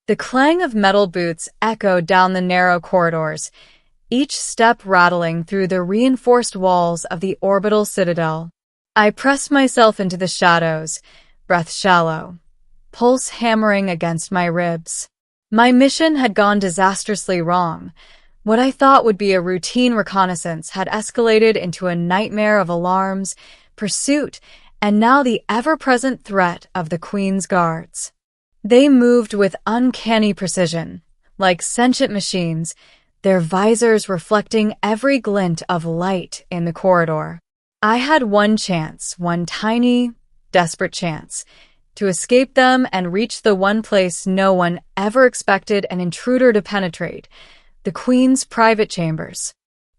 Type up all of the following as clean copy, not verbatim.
The clang of metal boots echoed down the narrow corridors, each step rattling through the reinforced walls of the orbital citadel. I pressed myself into the shadows, breath shallow, pulse hammering against my ribs. My mission had gone disastrously wrong. What I thought would be a routine reconnaissance had escalated into a nightmare of alarms, pursuit, and now the ever-present threat of the Queen's guards. They moved with uncanny precision, like sentient machines, their visors reflecting every glint of light in the corridor. I had one chance, one tiny, desperate chance, to escape them and reach the one place no one ever expected an intruder to penetrate, the Queen's private chambers.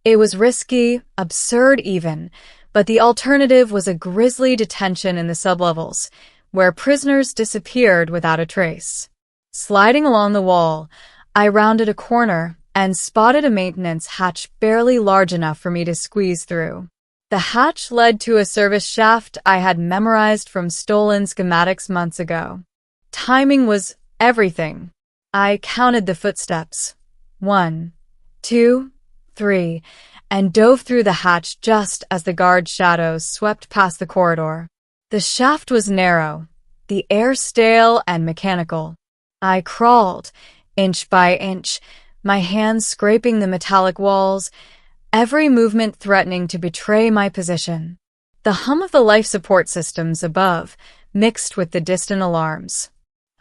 It was risky, absurd even, but the alternative was a grisly detention in the sublevels, where prisoners disappeared without a trace. Sliding along the wall, I rounded a corner and spotted a maintenance hatch barely large enough for me to squeeze through. The hatch led to a service shaft I had memorized from stolen schematics months ago. Timing was everything. I counted the footsteps. 1, 2, 3, and dove through the hatch just as the guard shadows swept past the corridor. The shaft was narrow, the air stale and mechanical. I crawled, inch by inch, my hands scraping the metallic walls, every movement threatening to betray my position. The hum of the life support systems above mixed with the distant alarms.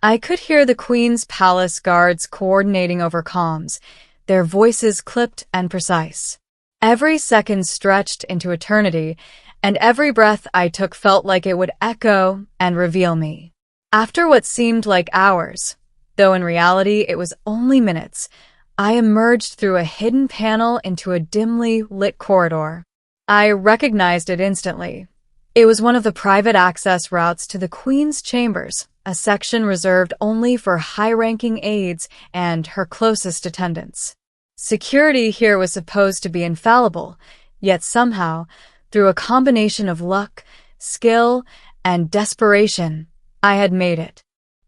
I could hear the Queen's palace guards coordinating over comms, their voices clipped and precise. Every second stretched into eternity, and every breath I took felt like it would echo and reveal me. After what seemed like hours, though in reality it was only minutes, I emerged through a hidden panel into a dimly lit corridor. I recognized it instantly. It was one of the private access routes to the Queen's chambers, a section reserved only for high-ranking aides and her closest attendants. Security here was supposed to be infallible, yet somehow, through a combination of luck, skill, and desperation, I had made it.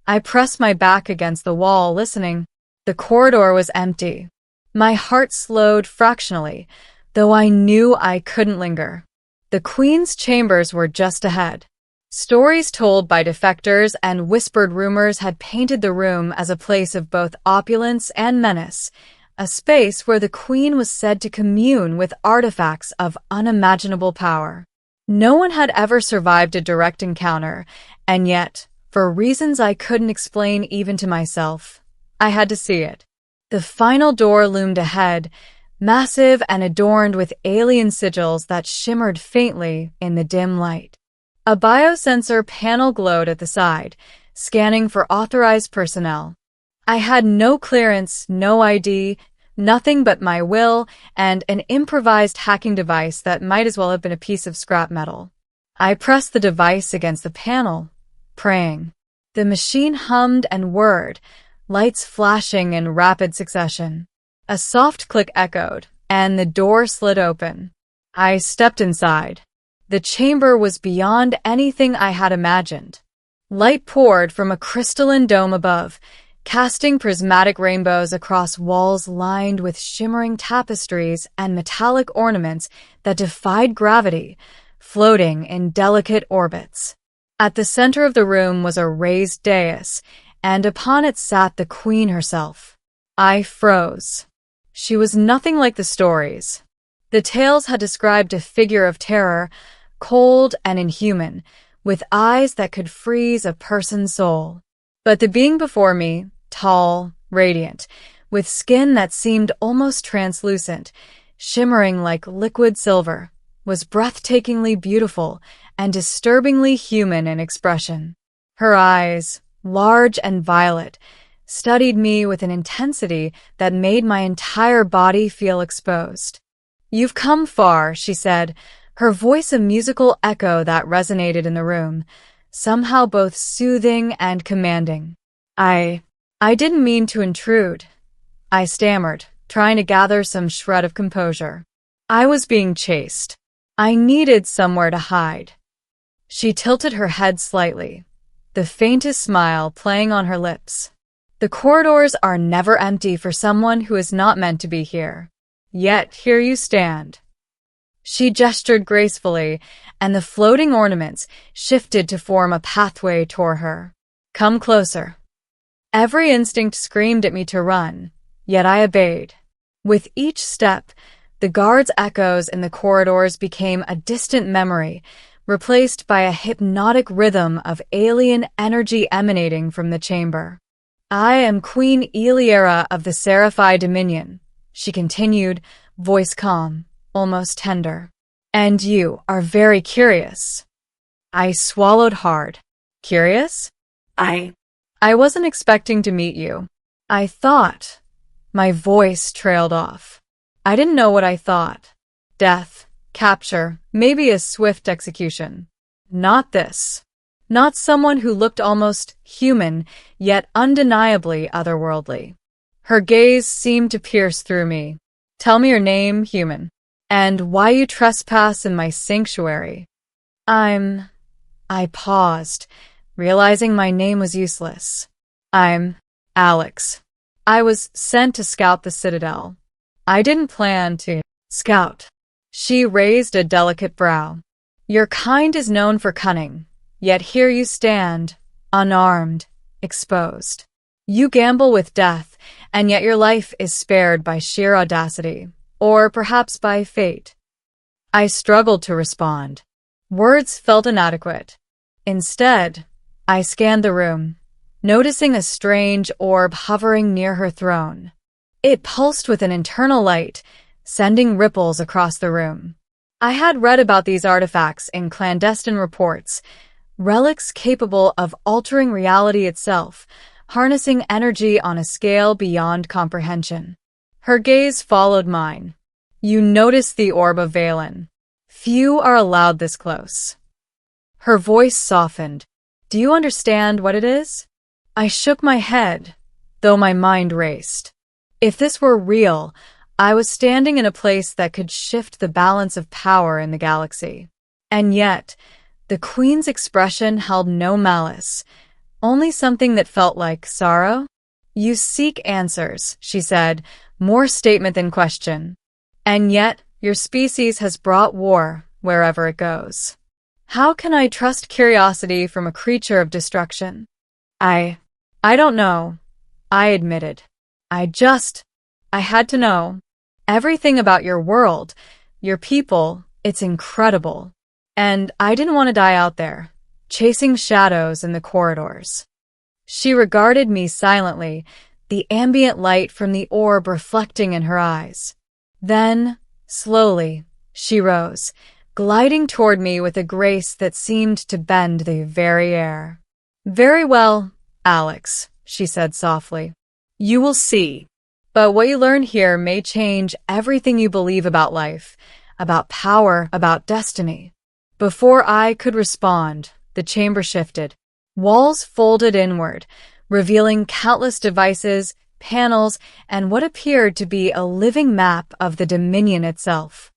I pressed my back against the wall, listening. The corridor was empty. My heart slowed fractionally, though I knew I couldn't linger. The Queen's chambers were just ahead. Stories told by defectors and whispered rumors had painted the room as a place of both opulence and menace, a space where the Queen was said to commune with artifacts of unimaginable power. No one had ever survived a direct encounter, and yet, for reasons I couldn't explain even to myself, I had to see it. The final door loomed ahead, massive and adorned with alien sigils that shimmered faintly in the dim light. A biosensor panel glowed at the side, scanning for authorized personnel. I had no clearance, no ID, nothing but my will and an improvised hacking device that might as well have been a piece of scrap metal. I pressed the device against the panel, praying. The machine hummed and whirred, lights flashing in rapid succession. A soft click echoed, and the door slid open. I stepped inside. The chamber was beyond anything I had imagined. Light poured from a crystalline dome above, casting prismatic rainbows across walls lined with shimmering tapestries and metallic ornaments that defied gravity, floating in delicate orbits. At the center of the room was a raised dais, and upon it sat the Queen herself. I froze. She was nothing like the stories. The tales had described a figure of terror, cold and inhuman, with eyes that could freeze a person's soul. But the being before me, tall, radiant, with skin that seemed almost translucent, shimmering like liquid silver, was breathtakingly beautiful and disturbingly human in expression. Her eyes, large and violet, studied me with an intensity that made my entire body feel exposed. "You've come far," she said, her voice a musical echo that resonated in the room, somehow both soothing and commanding. I didn't mean to intrude," I stammered, trying to gather some shred of composure. "I was being chased. I needed somewhere to hide." She tilted her head slightly, the faintest smile playing on her lips. The corridors are never empty for someone who is not meant to be here. Yet here you stand." She gestured gracefully, and the floating ornaments shifted to form a pathway toward her. "Come closer." Every instinct screamed at me to run, yet I obeyed. With each step, the guards' echoes in the corridors became a distant memory, replaced by a hypnotic rhythm of alien energy emanating from the chamber. "I am Queen Eliera of the Sci-fi Dominion," she continued, voice calm, almost tender. "And you are very curious." I swallowed hard. "Curious? I wasn't expecting to meet you. I thought." My voice trailed off. I didn't know what I thought. Death, capture, maybe a swift execution. Not this. Not someone who looked almost human, yet undeniably otherworldly. Her gaze seemed to pierce through me. "Tell me your name, human, and why you trespass in my sanctuary." I paused, realizing my name was useless. "I'm Alex. I was sent to scout the Citadel." "I didn't plan to scout." She raised a delicate brow. "Your kind is known for cunning, yet here you stand, unarmed, exposed. You gamble with death, and yet your life is spared by sheer audacity, or perhaps by fate." I struggled to respond. Words felt inadequate. Instead, I scanned the room, noticing a strange orb hovering near her throne. It pulsed with an internal light, sending ripples across the room. I had read about these artifacts in clandestine reports, relics capable of altering reality itself, harnessing energy on a scale beyond comprehension. Her gaze followed mine. "You notice the orb of Valen. Few are allowed this close." Her voice softened. "Do you understand what it is?" I shook my head, though my mind raced. If this were real, I was standing in a place that could shift the balance of power in the galaxy. And yet, the Queen's expression held no malice, only something that felt like sorrow. "You seek answers," she said, more statement than question. "And yet, your species has brought war wherever it goes. How can I trust curiosity from a creature of destruction?" I don't know," I admitted. I had to know. Everything about your world, your people, it's incredible. And I didn't want to die out there, chasing shadows in the corridors." She regarded me silently, the ambient light from the orb reflecting in her eyes. Then, slowly, she rose, gliding toward me with a grace that seemed to bend the very air. "Very well, Alex," she said softly. "You will see. But what you learn here may change everything you believe about life, about power, about destiny." Before I could respond, the chamber shifted. Walls folded inward, revealing countless devices, panels, and what appeared to be a living map of the Dominion itself.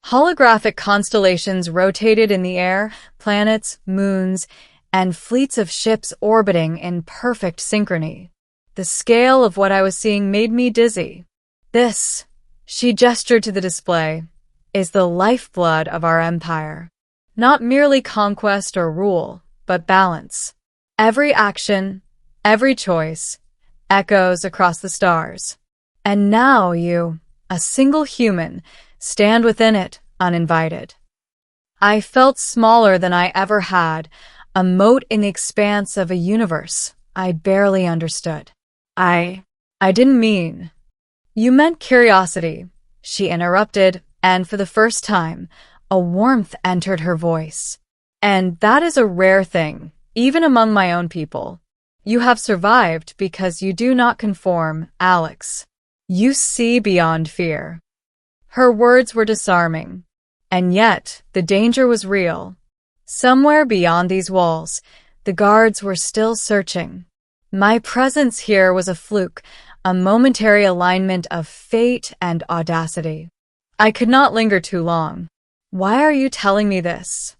Holographic constellations rotated in the air, planets, moons, and fleets of ships orbiting in perfect synchrony. The scale of what I was seeing made me dizzy. "This," she gestured to the display, "is the lifeblood of our empire. Not merely conquest or rule, but balance. Every action, every choice, echoes across the stars. And now you, a single human, stand within it, uninvited." I felt smaller than I ever had, a mote in the expanse of a universe I barely understood. I didn't mean." "You meant curiosity," she interrupted, and for the first time, a warmth entered her voice. "And that is a rare thing, even among my own people. You have survived because you do not conform, Alex. You see beyond fear." Her words were disarming, and yet the danger was real. Somewhere beyond these walls, the guards were still searching. My presence here was a fluke, a momentary alignment of fate and audacity. I could not linger too long. "Why are you telling me this?"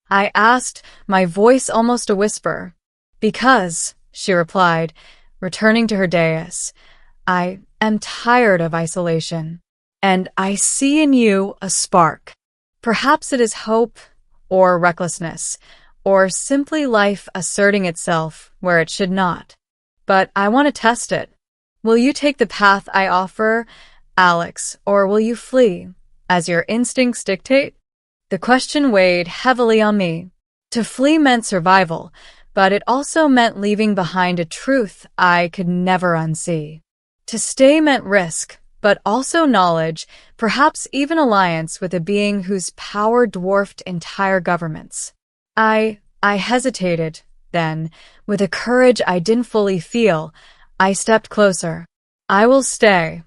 I asked, my voice almost a whisper. "Because," she replied, returning to her dais. I am tired of isolation, and I see in you a spark. Perhaps it is hope, or recklessness, or simply life asserting itself where it should not. But I want to test it. Will you take the path I offer, Alex, or will you flee, as your instincts dictate? The question weighed heavily on me. To flee meant survival, but it also meant leaving behind a truth I could never unsee. To stay meant risk, but also knowledge, perhaps even alliance with a being whose power dwarfed entire governments. I hesitated, then, with a courage I didn't fully feel, I stepped closer. I will stay.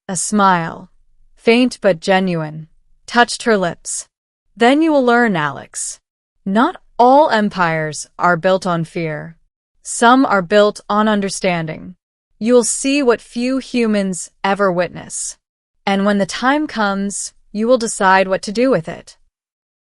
A smile, faint but genuine, touched her lips. Then you will learn, Alex. Not all empires are built on fear. Some are built on understanding. You will see what few humans ever witness. And when the time comes, you will decide what to do with it.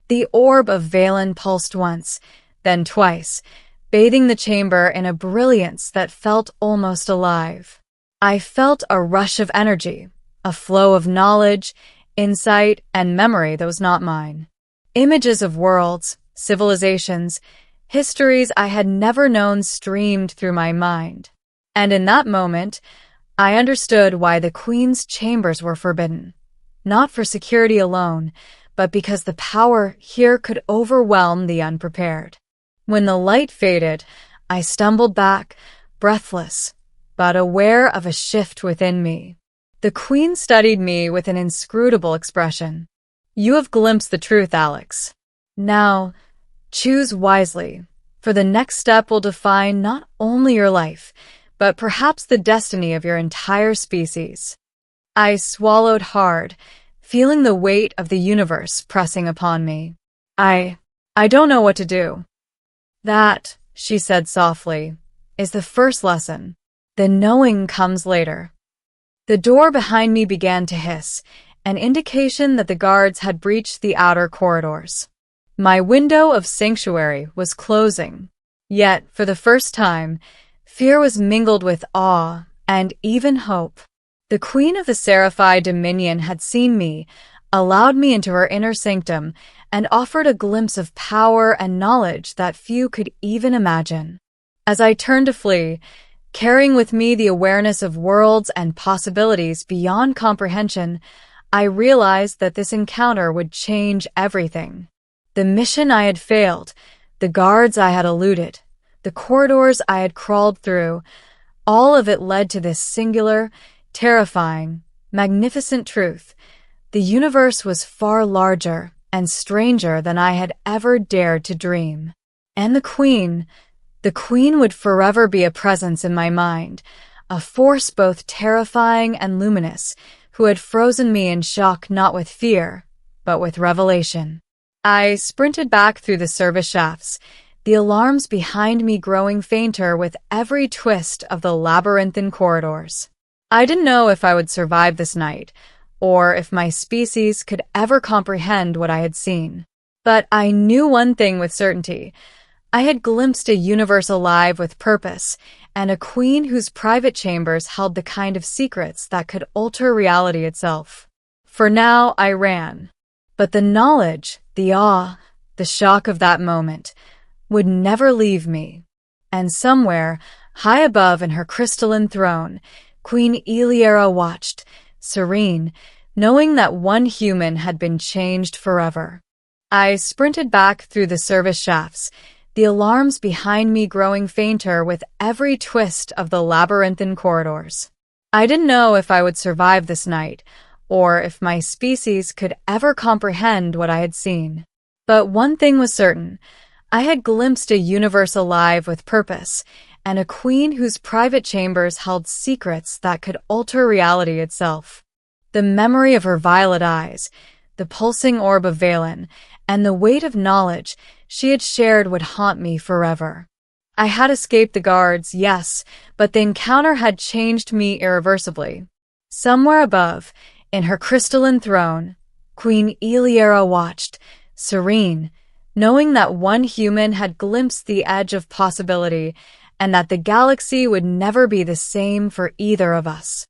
The orb of Valen pulsed once, then twice, bathing the chamber in a brilliance that felt almost alive. I felt a rush of energy, a flow of knowledge, insight, and memory that was not mine. Images of worlds, civilizations, histories I had never known streamed through my mind. And in that moment, I understood why the Queen's chambers were forbidden. Not for security alone, but because the power here could overwhelm the unprepared. When the light faded, I stumbled back, breathless, but aware of a shift within me. The Queen studied me with an inscrutable expression. You have glimpsed the truth, Alex. Now, choose wisely, for the next step will define not only your life, but perhaps the destiny of your entire species. I swallowed hard, feeling the weight of the universe pressing upon me. I don't know what to do. That, she said softly, is the first lesson. The knowing comes later. The door behind me began to hiss, an indication that the guards had breached the outer corridors. My window of sanctuary was closing. Yet, for the first time, fear was mingled with awe and even hope. The Queen of the Seraphi Dominion had seen me, allowed me into her inner sanctum, and offered a glimpse of power and knowledge that few could even imagine. As I turned to flee, carrying with me the awareness of worlds and possibilities beyond comprehension, I realized that this encounter would change everything. The mission I had failed, the guards I had eluded, the corridors I had crawled through, all of it led to this singular, terrifying, magnificent truth. The universe was far larger and stranger than I had ever dared to dream. And the Queen would forever be a presence in my mind, a force both terrifying and luminous, who had frozen me in shock not with fear, but with revelation. I sprinted back through the service shafts, the alarms behind me growing fainter with every twist of the labyrinthine corridors. I didn't know if I would survive this night, or if my species could ever comprehend what I had seen. But I knew one thing with certainty. I had glimpsed a universe alive with purpose, and a queen whose private chambers held the kind of secrets that could alter reality itself. For now, I ran. But the knowledge, the awe, the shock of that moment would never leave me. And somewhere, high above in her crystalline throne, Queen Eliera watched, serene, knowing that one human had been changed forever. I sprinted back through the service shafts, the alarms behind me growing fainter with every twist of the labyrinthine corridors. I didn't know if I would survive this night, or if my species could ever comprehend what I had seen. But one thing was certain. I had glimpsed a universe alive with purpose, and a queen whose private chambers held secrets that could alter reality itself. The memory of her violet eyes, the pulsing orb of Valen, and the weight of knowledge she had shared would haunt me forever. I had escaped the guards, yes, but the encounter had changed me irreversibly. Somewhere above, in her crystalline throne, Queen Eliera watched, serene, knowing that one human had glimpsed the edge of possibility, and that the galaxy would never be the same for either of us.